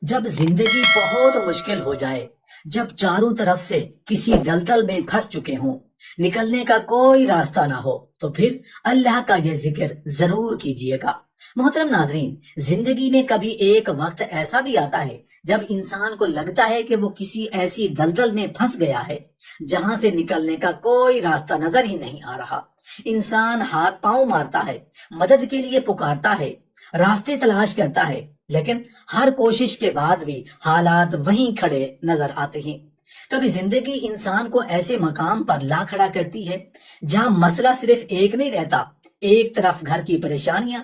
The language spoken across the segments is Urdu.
جب زندگی بہت مشکل ہو جائے، جب چاروں طرف سے کسی دلدل میں پھنس چکے ہوں، نکلنے کا کوئی راستہ نہ ہو، تو پھر اللہ کا یہ ذکر ضرور کیجئے گا۔ محترم ناظرین، زندگی میں کبھی ایک وقت ایسا بھی آتا ہے جب انسان کو لگتا ہے کہ وہ کسی ایسی دلدل میں پھنس گیا ہے جہاں سے نکلنے کا کوئی راستہ نظر ہی نہیں آ رہا۔ انسان ہاتھ پاؤں مارتا ہے، مدد کے لیے پکارتا ہے، راستے تلاش کرتا ہے، لیکن ہر کوشش کے بعد بھی حالات وہیں کھڑے نظر آتے ہیں۔ کبھی زندگی انسان کو ایسے مقام پر لا کھڑا کرتی ہے جہاں مسئلہ صرف ایک نہیں رہتا، ایک طرف گھر کی پریشانیاں،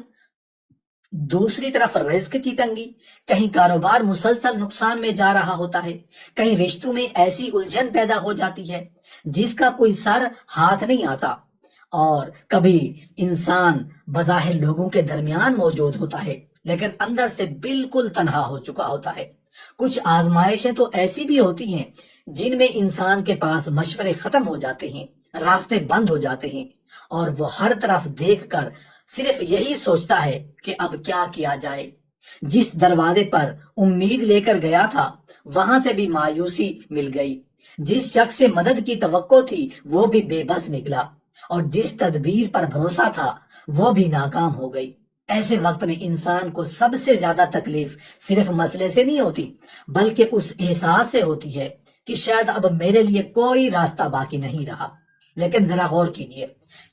دوسری طرف رزق کی تنگی، کہیں کاروبار مسلسل نقصان میں جا رہا ہوتا ہے، کہیں رشتوں میں ایسی الجھن پیدا ہو جاتی ہے جس کا کوئی سر ہاتھ نہیں آتا، اور کبھی انسان بظاہر لوگوں کے درمیان موجود ہوتا ہے لیکن اندر سے بالکل تنہا ہو چکا ہوتا ہے۔ کچھ آزمائشیں تو ایسی بھی ہوتی ہیں جن میں انسان کے پاس مشورے ختم ہو جاتے ہیں، راستے بند ہو جاتے ہیں، اور وہ ہر طرف دیکھ کر صرف یہی سوچتا ہے کہ اب کیا کیا جائے۔ جس دروازے پر امید لے کر گیا تھا وہاں سے بھی مایوسی مل گئی، جس شخص سے مدد کی توقع تھی وہ بھی بے بس نکلا، اور جس تدبیر پر بھروسہ تھا وہ بھی ناکام ہو گئی۔ ایسے وقت میں انسان کو سب سے زیادہ تکلیف صرف مسئلے سے نہیں ہوتی بلکہ اس احساس سے ہوتی ہے کہ شاید اب میرے لیے کوئی راستہ باقی نہیں رہا۔ لیکن ذرا غور کیجئے،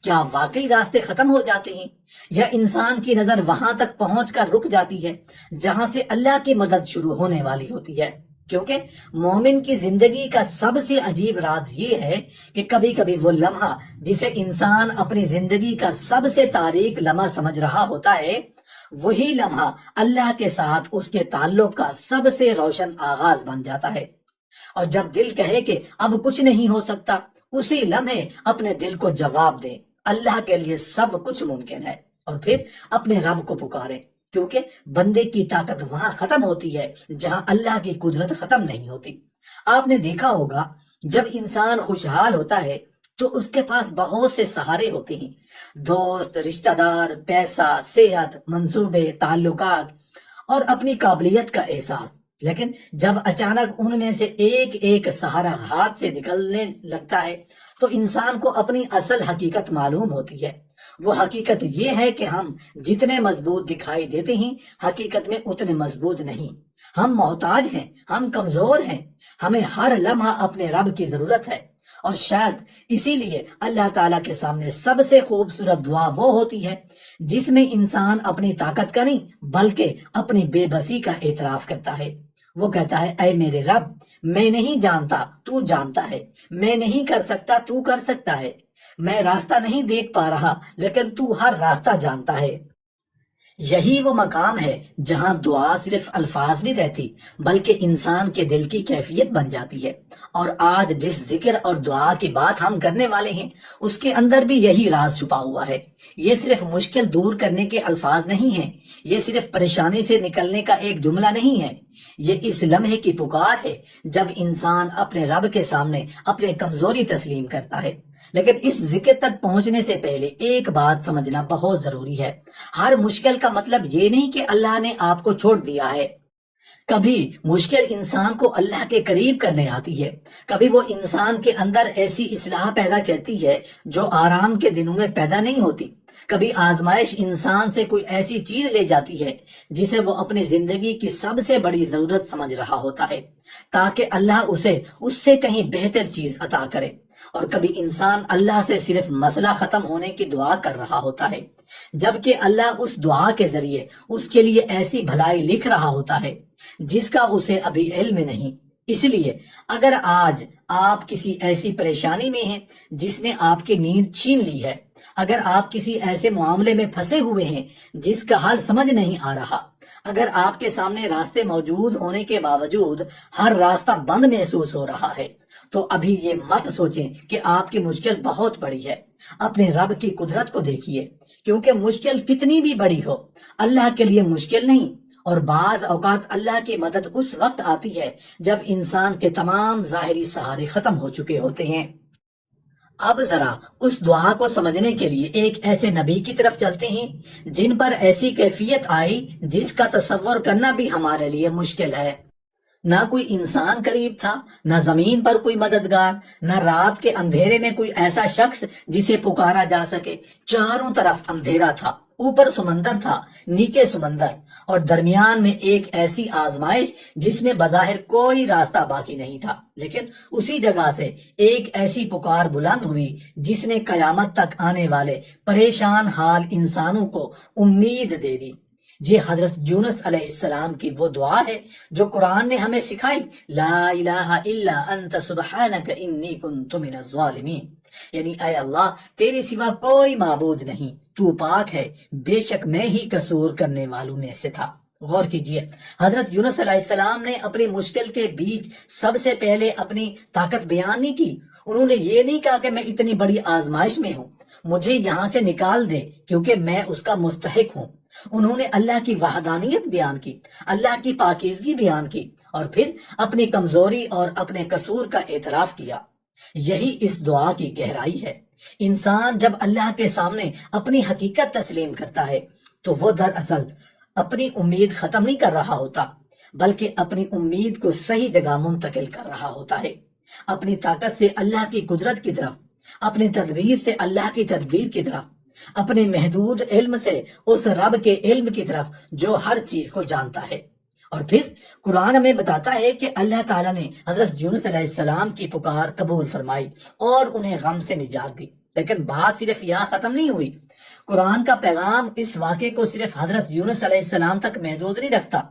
کیا واقعی راستے ختم ہو جاتے ہیں، یا انسان کی نظر وہاں تک پہنچ کر رک جاتی ہے جہاں سے اللہ کی مدد شروع ہونے والی ہوتی ہے؟ کیونکہ مومن کی زندگی کا سب سے عجیب راز یہ ہے کہ کبھی کبھی وہ لمحہ جسے انسان اپنی زندگی کا سب سے تاریک لمحہ سمجھ رہا ہوتا ہے، وہی لمحہ اللہ کے ساتھ اس کے تعلق کا سب سے روشن آغاز بن جاتا ہے۔ اور جب دل کہے کہ اب کچھ نہیں ہو سکتا، اسی لمحے اپنے دل کو جواب دیں، اللہ کے لیے سب کچھ ممکن ہے، اور پھر اپنے رب کو پکاریں، کیونکہ بندے کی طاقت وہاں ختم ہوتی ہے جہاں اللہ کی قدرت ختم نہیں ہوتی۔ آپ نے دیکھا ہوگا جب انسان خوشحال ہوتا ہے تو اس کے پاس بہت سے سہارے ہوتے ہیں، دوست، رشتہ دار، پیسہ، صحت، منصوبے، تعلقات، اور اپنی قابلیت کا احساس۔ لیکن جب اچانک ان میں سے ایک ایک سہارا ہاتھ سے نکلنے لگتا ہے تو انسان کو اپنی اصل حقیقت معلوم ہوتی ہے۔ وہ حقیقت یہ ہے کہ ہم جتنے مضبوط دکھائی دیتے ہیں حقیقت میں اتنے مضبوط نہیں۔ ہم محتاج ہیں، ہم کمزور ہیں، ہمیں ہر لمحہ اپنے رب کی ضرورت ہے، اور شاید اسی لیے اللہ تعالیٰ کے سامنے سب سے خوبصورت دعا وہ ہوتی ہے جس میں انسان اپنی طاقت کا نہیں بلکہ اپنی بے بسی کا اعتراف کرتا ہے۔ وہ کہتا ہے، اے میرے رب، میں نہیں جانتا، تو جانتا ہے، میں نہیں کر سکتا، تو کر سکتا ہے، میں راستہ نہیں دیکھ پا رہا لیکن تو ہر راستہ جانتا ہے۔ یہی وہ مقام ہے جہاں دعا صرف الفاظ نہیں رہتی بلکہ انسان کے دل کی کیفیت بن جاتی ہے۔ اور آج جس ذکر اور دعا کی بات ہم کرنے والے ہیں اس کے اندر بھی یہی راز چھپا ہوا ہے۔ یہ صرف مشکل دور کرنے کے الفاظ نہیں ہیں، یہ صرف پریشانی سے نکلنے کا ایک جملہ نہیں ہے، یہ اس لمحے کی پکار ہے جب انسان اپنے رب کے سامنے اپنی کمزوری تسلیم کرتا ہے۔ لیکن اس ذکر تک پہنچنے سے پہلے ایک بات سمجھنا بہت ضروری ہے۔ ہر مشکل کا مطلب یہ نہیں کہ اللہ نے آپ کو چھوڑ دیا ہے۔ کبھی مشکل انسان کو اللہ کے قریب کرنے آتی ہے، کبھی وہ انسان کے اندر ایسی اصلاح پیدا کرتی ہے جو آرام کے دنوں میں پیدا نہیں ہوتی۔ کبھی آزمائش انسان سے کوئی ایسی چیز لے جاتی ہے جسے وہ اپنی زندگی کی سب سے بڑی ضرورت سمجھ رہا ہوتا ہے تاکہ اللہ اسے اس سے کہیں بہتر چیز عطا کرے۔ اور کبھی انسان اللہ سے صرف مسئلہ ختم ہونے کی دعا کر رہا ہوتا ہے جبکہ اللہ اس دعا کے ذریعے اس کے لیے ایسی بھلائی لکھ رہا ہوتا ہے جس کا اسے ابھی علم نہیں۔ اس لیے اگر آج آپ کسی ایسی پریشانی میں ہیں جس نے آپ کی نیند چھین لی ہے، اگر آپ کسی ایسے معاملے میں پھنسے ہوئے ہیں جس کا حل سمجھ نہیں آ رہا، اگر آپ کے سامنے راستے موجود ہونے کے باوجود ہر راستہ بند محسوس ہو رہا ہے، تو ابھی یہ مت سوچیں کہ آپ کی مشکل بہت بڑی ہے۔ اپنے رب کی قدرت کو دیکھیے، کیونکہ مشکل کتنی بھی بڑی ہو اللہ کے لیے مشکل نہیں۔ اور بعض اوقات اللہ کی مدد اس وقت آتی ہے جب انسان کے تمام ظاہری سہارے ختم ہو چکے ہوتے ہیں۔ اب ذرا اس دعا کو سمجھنے کے لیے ایک ایسے نبی کی طرف چلتے ہیں جن پر ایسی کیفیت آئی جس کا تصور کرنا بھی ہمارے لیے مشکل ہے۔ نہ کوئی انسان قریب تھا، نہ زمین پر کوئی مددگار، نہ رات کے اندھیرے میں کوئی ایسا شخص جسے پکارا جا سکے۔ چاروں طرف اندھیرا تھا، اوپر سمندر تھا، نیچے سمندر، اور درمیان میں ایک ایسی آزمائش جس میں بظاہر کوئی راستہ باقی نہیں تھا، لیکن اسی جگہ سے ایک ایسی پکار بلند ہوئی جس نے قیامت تک آنے والے پریشان حال انسانوں کو امید دے دی۔ یہ حضرت یونس علیہ السلام کی وہ دعا ہے جو قرآن نے ہمیں سکھائی، لا الہ الا انت سبحانک انی کنت من الظالمین، یعنی اے اللہ تیرے سوا کوئی معبود نہیں، تو پاک ہے، بے شک میں ہی قصور کرنے والوں میں سے تھا۔ غور کیجئے، حضرت یونس علیہ السلام نے اپنی مشکل کے بیچ سب سے پہلے اپنی طاقت بیان نہیں کی۔ انہوں نے یہ نہیں کہا کہ میں اتنی بڑی آزمائش میں ہوں، مجھے یہاں سے نکال دے کیونکہ میں اس کا مستحق ہوں۔ انہوں نے اللہ کی وحدانیت بیان کی، اللہ کی پاکیزگی بیان کی، اور پھر اپنی کمزوری اور اپنے قصور کا اعتراف کیا۔ یہی اس دعا کی گہرائی ہے۔ انسان جب اللہ کے سامنے اپنی حقیقت تسلیم کرتا ہے تو وہ دراصل اپنی امید ختم نہیں کر رہا ہوتا، بلکہ اپنی امید کو صحیح جگہ منتقل کر رہا ہوتا ہے۔ اپنی طاقت سے اللہ کی قدرت کی طرف، اپنی تدبیر سے اللہ کی تدبیر کی طرف، اپنے محدود علم سے اس رب کے علم کی طرف جو ہر چیز کو جانتا ہے۔ اور پھر قرآن ہمیں بتاتا ہے کہ اللہ تعالیٰ نے حضرت یونس علیہ السلام کی پکار قبول فرمائی اور انہیں غم سے نجات دی۔ لیکن بات صرف یہاں ختم نہیں ہوئی۔ قرآن کا پیغام اس واقعے کو صرف حضرت یونس علیہ السلام تک محدود نہیں رکھتا۔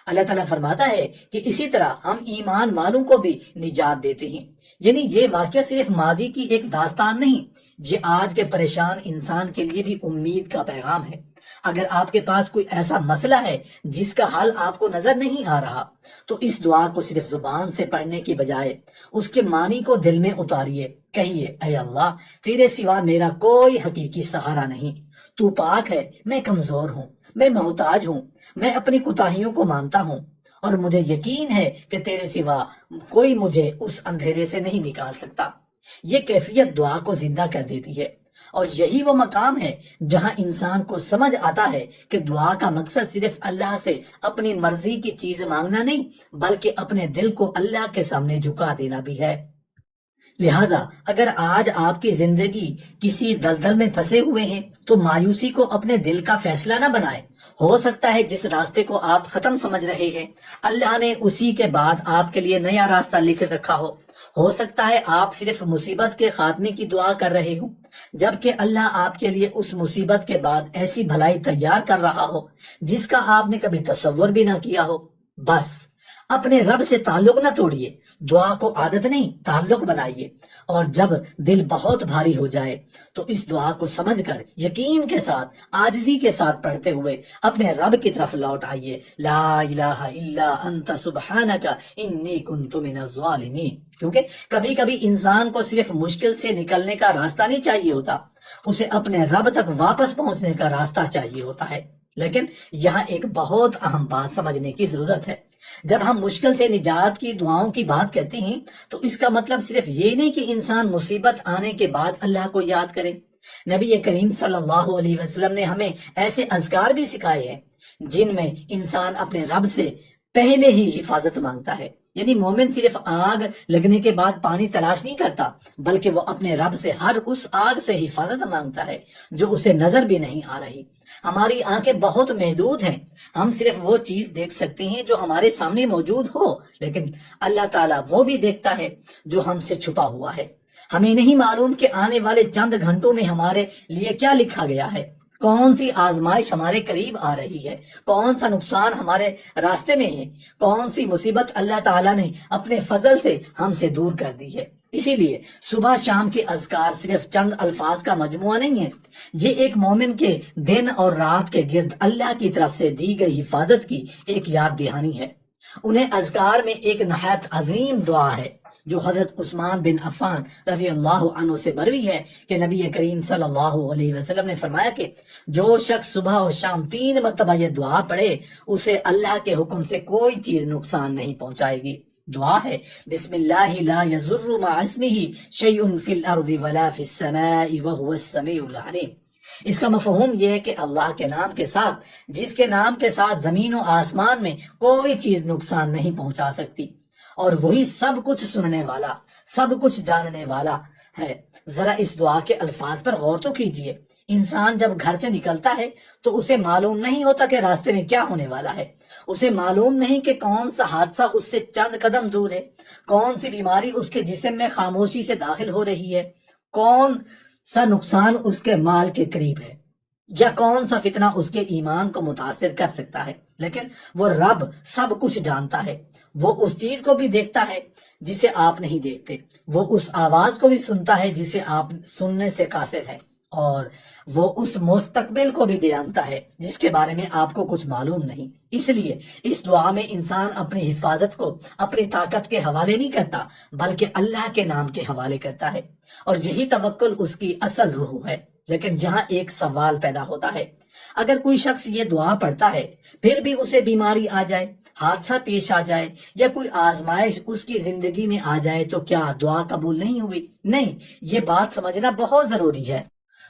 اللہ تعالیٰ فرماتا ہے کہ اسی طرح ہم ایمان والوں کو بھی نجات دیتے ہیں۔ یعنی یہ واقعہ صرف ماضی کی ایک داستان نہیں، یہ آج کے پریشان انسان کے لیے بھی امید کا پیغام ہے۔ اگر آپ کے پاس کوئی ایسا مسئلہ ہے جس کا حل آپ کو نظر نہیں آ رہا، تو اس دعا کو صرف زبان سے پڑھنے کی بجائے اس کے معنی کو دل میں اتاریے۔ کہیے، اے اللہ تیرے سوا میرا کوئی حقیقی سہارا نہیں، تو پاک ہے، میں کمزور ہوں، میں محتاج ہوں، میں اپنی کوتاہیوں کو مانتا ہوں، اور مجھے یقین ہے کہ تیرے سوا کوئی مجھے اس اندھیرے سے نہیں نکال سکتا۔ یہ کیفیت دعا کو زندہ کر دیتی ہے، اور یہی وہ مقام ہے جہاں انسان کو سمجھ آتا ہے کہ دعا کا مقصد صرف اللہ سے اپنی مرضی کی چیز مانگنا نہیں، بلکہ اپنے دل کو اللہ کے سامنے جھکا دینا بھی ہے۔ لہٰذا اگر آج آپ کی زندگی کسی دلدل میں پھنسے ہوئے ہیں تو مایوسی کو اپنے دل کا فیصلہ نہ بنائیں۔ ہو سکتا ہے جس راستے کو آپ ختم سمجھ رہے ہیں، اللہ نے اسی کے بعد آپ کے لیے نیا راستہ لکھ رکھا ہو سکتا ہے آپ صرف مصیبت کے خاتمے کی دعا کر رہے ہوں، جبکہ اللہ آپ کے لیے اس مصیبت کے بعد ایسی بھلائی تیار کر رہا ہو جس کا آپ نے کبھی تصور بھی نہ کیا ہو۔ بس اپنے رب سے تعلق نہ توڑیے، دعا کو عادت نہیں تعلق بنائیے، اور جب دل بہت بھاری ہو جائے تو اس دعا کو سمجھ کر یقین کے ساتھ، عاجزی کے ساتھ پڑھتے ہوئے اپنے رب کی طرف لوٹ آئیے۔ لا الہ الا انت سبحانک انی کنت من الظالمین۔ کیونکہ کبھی کبھی انسان کو صرف مشکل سے نکلنے کا راستہ نہیں چاہیے ہوتا، اسے اپنے رب تک واپس پہنچنے کا راستہ چاہیے ہوتا ہے۔ لیکن یہاں ایک بہت اہم بات سمجھنے کی ضرورت ہے۔ جب ہم مشکل سے نجات کی دعاؤں کی بات کرتے ہیں تو اس کا مطلب صرف یہ نہیں کہ انسان مصیبت آنے کے بعد اللہ کو یاد کرے۔ نبی کریم صلی اللہ علیہ وسلم نے ہمیں ایسے اذکار بھی سکھائے ہیں جن میں انسان اپنے رب سے پہلے ہی حفاظت مانگتا ہے۔ یعنی مومن صرف آگ لگنے کے بعد پانی تلاش نہیں کرتا، بلکہ وہ اپنے رب سے ہر اس آگ سے حفاظت مانگتا ہے جو اسے نظر بھی نہیں آ رہی۔ ہماری آنکھیں بہت محدود ہیں، ہم صرف وہ چیز دیکھ سکتے ہیں جو ہمارے سامنے موجود ہو، لیکن اللہ تعالیٰ وہ بھی دیکھتا ہے جو ہم سے چھپا ہوا ہے۔ ہمیں نہیں معلوم کہ آنے والے چند گھنٹوں میں ہمارے لیے کیا لکھا گیا ہے، کون سی آزمائش ہمارے قریب آ رہی ہے، کون سا نقصان ہمارے راستے میں ہے، کون سی مصیبت اللہ تعالیٰ نے اپنے فضل سے ہم سے دور کر دی ہے۔ اسی لیے صبح شام کے اذکار صرف چند الفاظ کا مجموعہ نہیں ہے، یہ ایک مومن کے دن اور رات کے گرد اللہ کی طرف سے دی گئی حفاظت کی ایک یاد دہانی ہے۔ انہیں اذکار میں ایک نہایت عظیم دعا ہے جو حضرت عثمان بن عفان رضی اللہ عنہ سے مروی ہے کہ نبی کریم صلی اللہ علیہ وسلم نے فرمایا کہ جو شخص صبح اور شام 3 مرتبہ یہ دعا پڑھے اسے اللہ کے حکم سے کوئی چیز نقصان نہیں پہنچائے گی۔ دعا ہے بسم اللہ لا یضر مع اسمہ شیء فی الارض ولا فی السماء وهو السمیع العلیم۔ اس کا مفہوم یہ ہے کہ اللہ کے نام کے ساتھ، جس کے نام کے ساتھ زمین و آسمان میں کوئی چیز نقصان نہیں پہنچا سکتی، اور وہی سب کچھ سننے والا، سب کچھ جاننے والا ہے۔ ذرا اس دعا کے الفاظ پر غور تو کیجئے۔ انسان جب گھر سے نکلتا ہے تو اسے معلوم نہیں ہوتا کہ راستے میں کیا ہونے والا ہے، اسے معلوم نہیں کہ کون سا حادثہ اس سے چند قدم دور ہے، کون سی بیماری اس کے جسم میں خاموشی سے داخل ہو رہی ہے، کون سا نقصان اس کے مال کے قریب ہے، یا کون سا فتنہ اس کے ایمان کو متاثر کر سکتا ہے۔ لیکن وہ رب سب کچھ جانتا ہے، وہ اس چیز کو بھی دیکھتا ہے جسے آپ نہیں دیکھتے، وہ اس آواز کو بھی سنتا ہے جسے آپ سننے سے قاصر ہے، اور وہ اس مستقبل کو بھی جانتا ہے جس کے بارے میں آپ کو کچھ معلوم نہیں۔ اس لیے اس دعا میں انسان اپنی حفاظت کو اپنی طاقت کے حوالے نہیں کرتا، بلکہ اللہ کے نام کے حوالے کرتا ہے، اور یہی توکل اس کی اصل روح ہے۔ لیکن یہاں ایک سوال پیدا ہوتا ہے، اگر کوئی شخص یہ دعا پڑھتا ہے پھر بھی اسے بیماری آ جائے، حادثہ پیش آ جائے، یا کوئی آزمائش اس کی زندگی میں آ جائے، تو کیا دعا قبول نہیں ہوئی؟ نہیں، یہ بات سمجھنا بہت ضروری ہے۔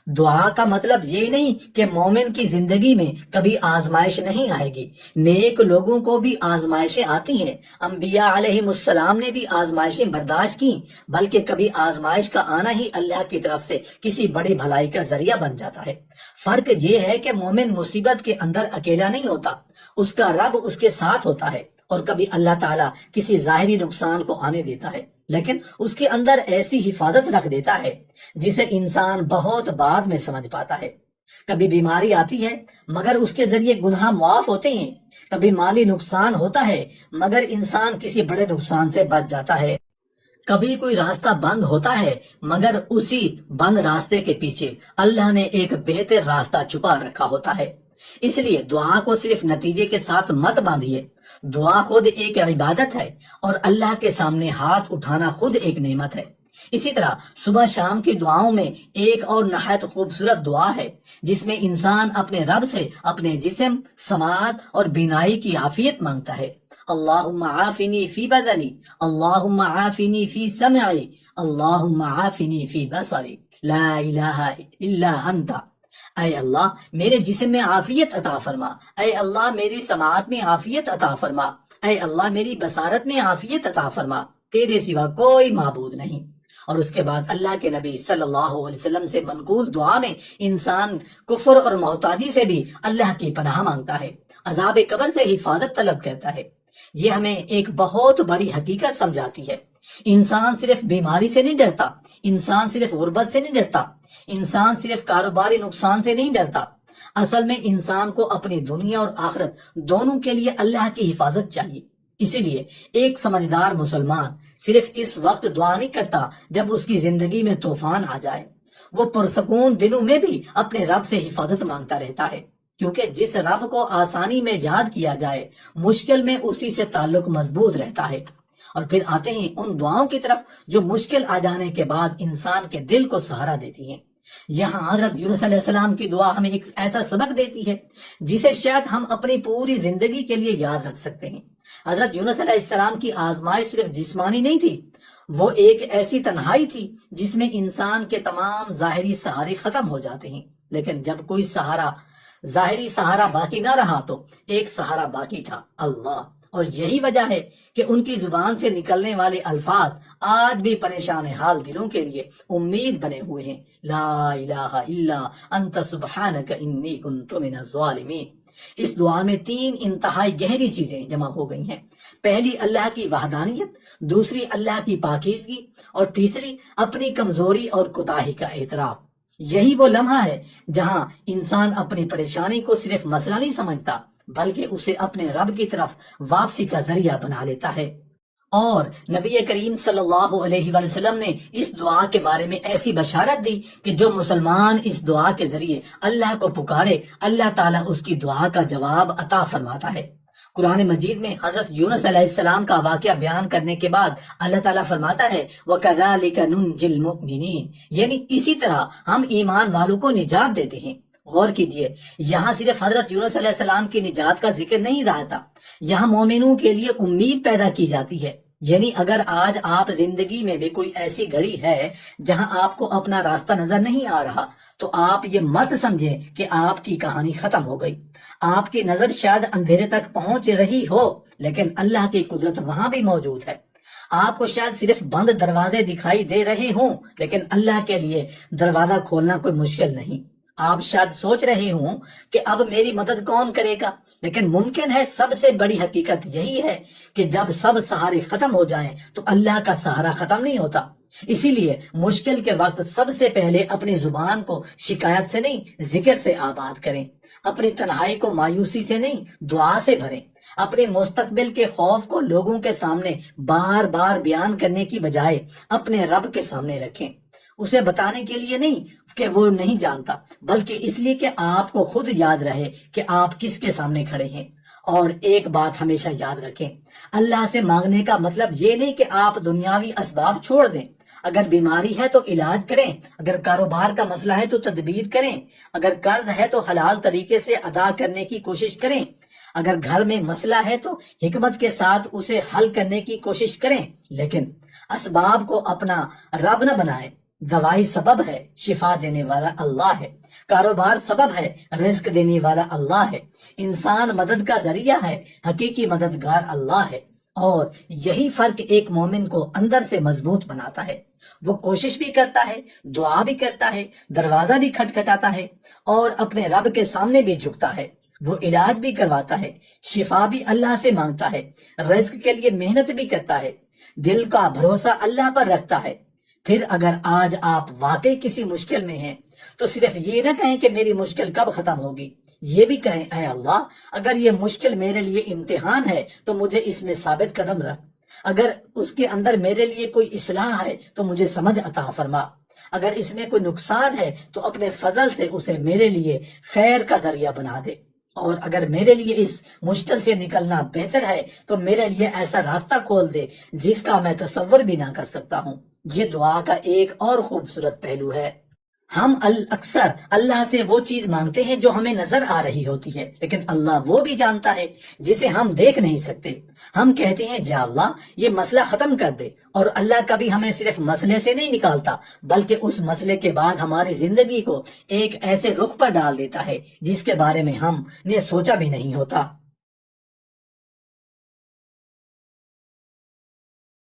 دعا کا مطلب یہ نہیں کہ مومن کی زندگی میں کبھی آزمائش نہیں آئے گی۔ نیک لوگوں کو بھی آزمائشیں آتی ہیں، انبیاء علیہ السلام نے بھی آزمائشیں برداشت کی، بلکہ کبھی آزمائش کا آنا ہی اللہ کی طرف سے کسی بڑی بھلائی کا ذریعہ بن جاتا ہے۔ فرق یہ ہے کہ مومن مصیبت کے اندر اکیلا نہیں ہوتا، اس کا رب اس کے ساتھ ہوتا ہے، اور کبھی اللہ تعالیٰ کسی ظاہری نقصان کو آنے دیتا ہے، لیکن اس کے اندر ایسی حفاظت رکھ دیتا ہے جسے انسان بہت بعد میں سمجھ پاتا ہے۔ کبھی بیماری آتی ہے مگر اس کے ذریعے گناہ معاف ہوتے ہیں، کبھی مالی نقصان ہوتا ہے مگر انسان کسی بڑے نقصان سے بچ جاتا ہے، کبھی کوئی راستہ بند ہوتا ہے مگر اسی بند راستے کے پیچھے اللہ نے ایک بہتر راستہ چھپا رکھا ہوتا ہے۔ اس لیے دعا کو صرف نتیجے کے ساتھ مت باندھیے، دعا خود ایک عبادت ہے، اور اللہ کے سامنے ہاتھ اٹھانا خود ایک نعمت ہے۔ اسی طرح صبح شام کی دعاؤں میں ایک اور نہایت خوبصورت دعا ہے جس میں انسان اپنے رب سے اپنے جسم، سماعت اور بینائی کی عافیت مانگتا ہے۔ اللہم عافنی فی بدنی، اللہم عافنی فی سمعی، اللہم عافنی فی بصری، لا الہ الا انت۔ اے اللہ میرے جسم میں عافیت عطا فرما، اے اللہ میری سماعت میں عافیت عطا فرما، اے اللہ میری بصارت میں عافیت عطا فرما، تیرے سوا کوئی معبود نہیں۔ اور اس کے بعد اللہ کے نبی صلی اللہ علیہ وسلم سے منقول دعا میں انسان کفر اور محتاجی سے بھی اللہ کی پناہ مانگتا ہے، عذاب قبر سے حفاظت طلب کرتا ہے۔ یہ ہمیں ایک بہت بڑی حقیقت سمجھاتی ہے، انسان صرف بیماری سے نہیں ڈرتا، انسان صرف غربت سے نہیں ڈرتا، انسان صرف کاروباری نقصان سے نہیں ڈرتا۔ اصل میں انسان کو اپنی دنیا اور آخرت دونوں کے لیے اللہ کی حفاظت چاہیے۔ اسی لیے ایک سمجھدار مسلمان صرف اس وقت دعا نہیں کرتا جب اس کی زندگی میں طوفان آ جائے، وہ پرسکون دنوں میں بھی اپنے رب سے حفاظت مانگتا رہتا ہے، کیونکہ جس رب کو آسانی میں یاد کیا جائے مشکل میں اسی سے تعلق مضبوط رہتا ہے۔ اور پھر آتے ہیں ان دعاؤں کی طرف جو مشکل آ جانے کے بعد انسان کے دل کو سہارا دیتی ہیں۔ یہاں حضرت یونس علیہ السلام کی دعا ہمیں ایک ایسا سبق دیتی ہے جسے شاید ہم اپنی پوری زندگی کے لیے یاد رکھ سکتے ہیں۔ حضرت یونس علیہ السلام کی آزمائش صرف جسمانی نہیں تھی، وہ ایک ایسی تنہائی تھی جس میں انسان کے تمام ظاہری سہارے ختم ہو جاتے ہیں، لیکن جب کوئی ظاہری سہارا باقی نہ رہا تو ایک سہارا باقی تھا، اللہ۔ اور یہی وجہ ہے کہ ان کی زبان سے نکلنے والے الفاظ آج بھی پریشان حال دلوں کے لیے امید بنے ہوئے ہیں، لا الہ الا انت سبحانک انی کنت من الظالمین۔ اس دعا میں 3 انتہائی گہری چیزیں جمع ہو گئی ہیں۔ پہلی اللہ کی وحدانیت، دوسری اللہ کی پاکیزگی، اور تیسری اپنی کمزوری اور کوتاہی کا اعتراف۔ یہی وہ لمحہ ہے جہاں انسان اپنی پریشانی کو صرف مسئلہ نہیں سمجھتا بلکہ اسے اپنے رب کی طرف واپسی کا ذریعہ بنا لیتا ہے۔ اور نبی کریم صلی اللہ علیہ وآلہ وسلم نے اس دعا کے بارے میں ایسی بشارت دی کہ جو مسلمان اس دعا کے ذریعے اللہ کو پکارے، اللہ تعالیٰ اس کی دعا کا جواب عطا فرماتا ہے۔ قرآن مجید میں حضرت یونس علیہ السلام کا واقعہ بیان کرنے کے بعد اللہ تعالیٰ فرماتا ہے وَكَذَلِكَ نُنْجِي الْمُؤْمِنِينَ، یعنی اسی طرح ہم ایمان والوں کو نجات دیتے ہیں۔ غور کیجئے، یہاں صرف حضرت یونس علیہ السلام کی نجات کا ذکر نہیں رہا تھا، یہاں مومنوں کے لیے امید پیدا کی جاتی ہے۔ یعنی اگر آج آپ زندگی میں بھی کوئی ایسی گھڑی ہے جہاں آپ کو اپنا راستہ نظر نہیں آ رہا تو آپ یہ مت سمجھیں کہ آپ کی کہانی ختم ہو گئی۔ آپ کی نظر شاید اندھیرے تک پہنچ رہی ہو، لیکن اللہ کی قدرت وہاں بھی موجود ہے۔ آپ کو شاید صرف بند دروازے دکھائی دے رہے ہوں، لیکن اللہ کے لیے دروازہ کھولنا کوئی مشکل نہیں۔ آپ شاید سوچ رہے ہوں کہ اب میری مدد کون کرے گا، لیکن ممکن ہے سب سے بڑی حقیقت یہی ہے کہ جب سب سہارے ختم ہو جائیں تو اللہ کا سہارا ختم نہیں ہوتا۔ اسی لیے مشکل کے وقت سب سے پہلے اپنی زبان کو شکایت سے نہیں، ذکر سے آباد کریں۔ اپنی تنہائی کو مایوسی سے نہیں، دعا سے بھریں۔ اپنے مستقبل کے خوف کو لوگوں کے سامنے بار بار بیان کرنے کی بجائے اپنے رب کے سامنے رکھیں۔ اسے بتانے کے لیے نہیں کہ وہ نہیں جانتا، بلکہ اس لیے کہ آپ کو خود یاد رہے کہ آپ کس کے سامنے کھڑے ہیں۔ اور ایک بات ہمیشہ یاد رکھیں، اللہ سے مانگنے کا مطلب یہ نہیں کہ آپ دنیاوی اسباب چھوڑ دیں۔ اگر بیماری ہے تو علاج کریں، اگر کاروبار کا مسئلہ ہے تو تدبیر کریں، اگر قرض ہے تو حلال طریقے سے ادا کرنے کی کوشش کریں، اگر گھر میں مسئلہ ہے تو حکمت کے ساتھ اسے حل کرنے کی کوشش کریں، لیکن اسباب کو اپنا رب نہ بنائیں۔ دوائی سبب ہے، شفا دینے والا اللہ ہے۔ کاروبار سبب ہے، رزق دینے والا اللہ ہے۔ انسان مدد کا ذریعہ ہے، حقیقی مددگار اللہ ہے۔ اور یہی فرق ایک مومن کو اندر سے مضبوط بناتا ہے۔ وہ کوشش بھی کرتا ہے، دعا بھی کرتا ہے، دروازہ بھی کھٹکھٹاتا ہے، اور اپنے رب کے سامنے بھی جھکتا ہے۔ وہ علاج بھی کرواتا ہے، شفا بھی اللہ سے مانگتا ہے، رزق کے لیے محنت بھی کرتا ہے، دل کا بھروسہ اللہ پر رکھتا ہے۔ پھر اگر آج آپ واقعی کسی مشکل میں ہیں تو صرف یہ نہ کہیں کہ میری مشکل کب ختم ہوگی، یہ بھی کہیں اے اللہ اگر یہ مشکل میرے لیے امتحان ہے تو مجھے اس میں ثابت قدم رکھ، اگر اس کے اندر میرے لیے کوئی اصلاح ہے تو مجھے سمجھ عطا فرما، اگر اس میں کوئی نقصان ہے تو اپنے فضل سے اسے میرے لیے خیر کا ذریعہ بنا دے، اور اگر میرے لیے اس مشکل سے نکلنا بہتر ہے تو میرے لیے ایسا راستہ کھول دے جس کا میں تصور بھی نہ کر سکتا ہوں۔ یہ دعا کا ایک اور خوبصورت پہلو ہے۔ ہم اکثر اللہ سے وہ چیز مانگتے ہیں جو ہمیں نظر آ رہی ہوتی ہے، لیکن اللہ وہ بھی جانتا ہے جسے ہم دیکھ نہیں سکتے۔ ہم کہتے ہیں یا اللہ یہ مسئلہ ختم کر دے، اور اللہ کبھی ہمیں صرف مسئلے سے نہیں نکالتا بلکہ اس مسئلے کے بعد ہماری زندگی کو ایک ایسے رخ پر ڈال دیتا ہے جس کے بارے میں ہم نے سوچا بھی نہیں ہوتا۔